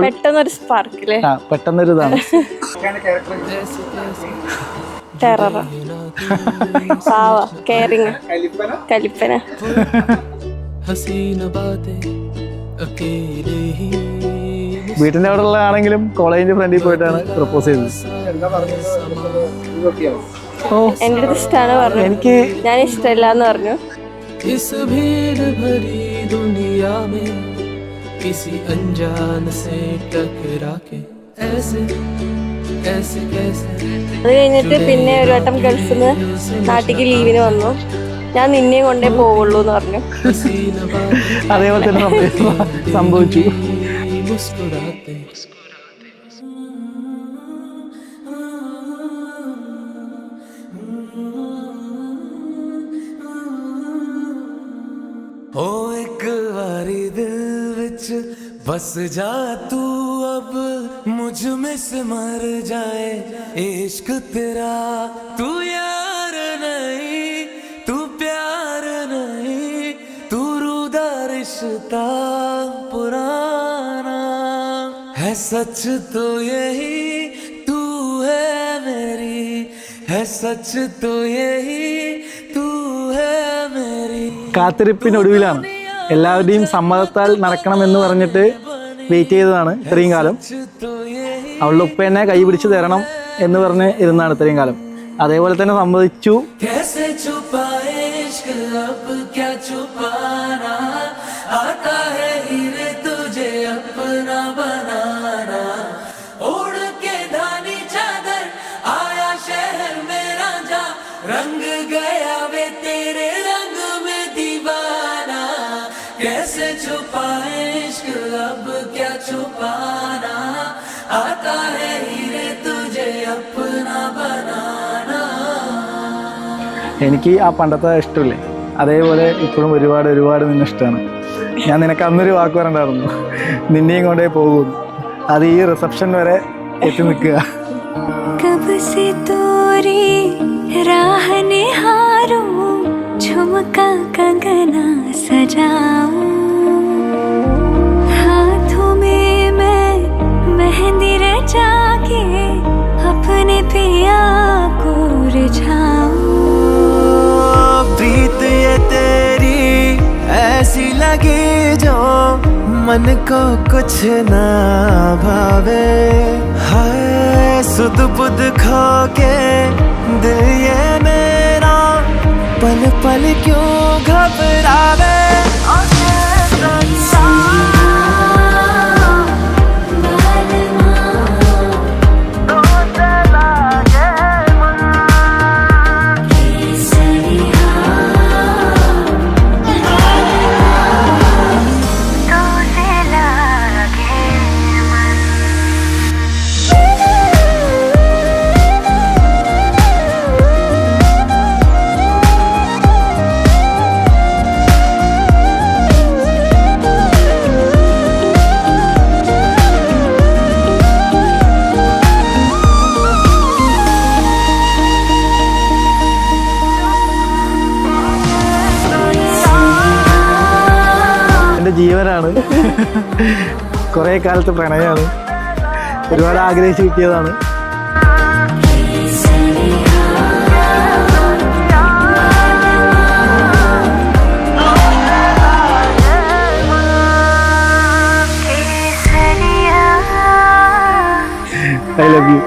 പെട്ടെന്നൊരു സ്പാർക്കില്ലേ? പെട്ടെന്നൊരു ഇതാണ്. ടെറർ, പാവ, കെയറിങ്, കലിപ്പന. വീട്ടിന്റെ അവിടെ ഉള്ളതാണെങ്കിലും കോളേജിന്റെ ഫ്രണ്ടിൽ പോയിട്ടാണ് പ്രപ്പോസ് ചെയ്തത്. എന്റെ അടുത്ത് ഇഷ്ടമാണ് പറഞ്ഞു, എനിക്ക് ഞാൻ ഇഷ്ടമില്ല എന്ന് പറഞ്ഞു. അത് കഴിഞ്ഞിട്ട് പിന്നെ ഒരു വട്ടം ഗൾഫിൽ നിന്ന് നാട്ടിലേക്ക് ലീവിന് വന്നു. ഞാൻ നിന്നെ കൊണ്ടേ പോവുള്ളൂ എന്ന് പറഞ്ഞു. അതേപോലെ തന്നെ സംഭവിച്ചു. ओ एक बारी दिल विच बस जा तू, अब मुझ में से मर जाए इश्क तेरा। तू यार नहीं, तू प्यार नहीं, तू रूदा रिश्ता पुराना है। सच तो यही तू है मेरी, है सच तो यही तू है मेरी. കാത്തിരിപ്പിനൊടുവിലാണ്, എല്ലാവരുടെയും സമ്മതത്താൽ നടക്കണമെന്ന് പറഞ്ഞിട്ട് വെയിറ്റ് ചെയ്തതാണ് ഇത്രയും കാലം. അവളുടെ ഉപ്പ എന്നെ കൈ പിടിച്ച് തരണം എന്ന് പറഞ്ഞ് ഇരുന്നാണ് ഇത്രയും കാലം. അതേപോലെ തന്നെ സമ്മതിച്ചു. रंग गया वे तेरे रंग में दीवाना, कैसे छुपाए इश्क अब क्या छुपाना, आता है हीरे तुझे अपना बनाना. എനിക്ക് ആ പണ്ടത്തെ ഇഷ്ടമില്ലേ, അതേപോലെ ഇപ്പോഴും ഒരുപാട് നിന്നെ ഇഷ്ടമാണ്. ഞാൻ നിനക്ക് അന്നൊരു വാക്ക് പറഞ്ഞിട്ടുണ്ടായിരുന്നു, നിന്നെയും കൊണ്ടേ പോകും. അത് ഈ റിസപ്ഷൻ വരെ എത്തി നിൽക്കുക. राह निहारूं, झुमका कंगना सजाऊं, हाथों में मैं मेहंदी रचा के अपने पिया को रिझाऊं. प्रीत ये तेरी ऐसी लगी जो मन को कुछ ना भावे, हाय सुध बुध खो के दिल ये मेरा पल पल क्यों घबरावे. ജീവനാണ്. കുറേ കാലത്ത് പ്രണയമാണ്, ഒരുപാട് ആഗ്രഹിച്ച് കിട്ടിയതാണ്. I love you.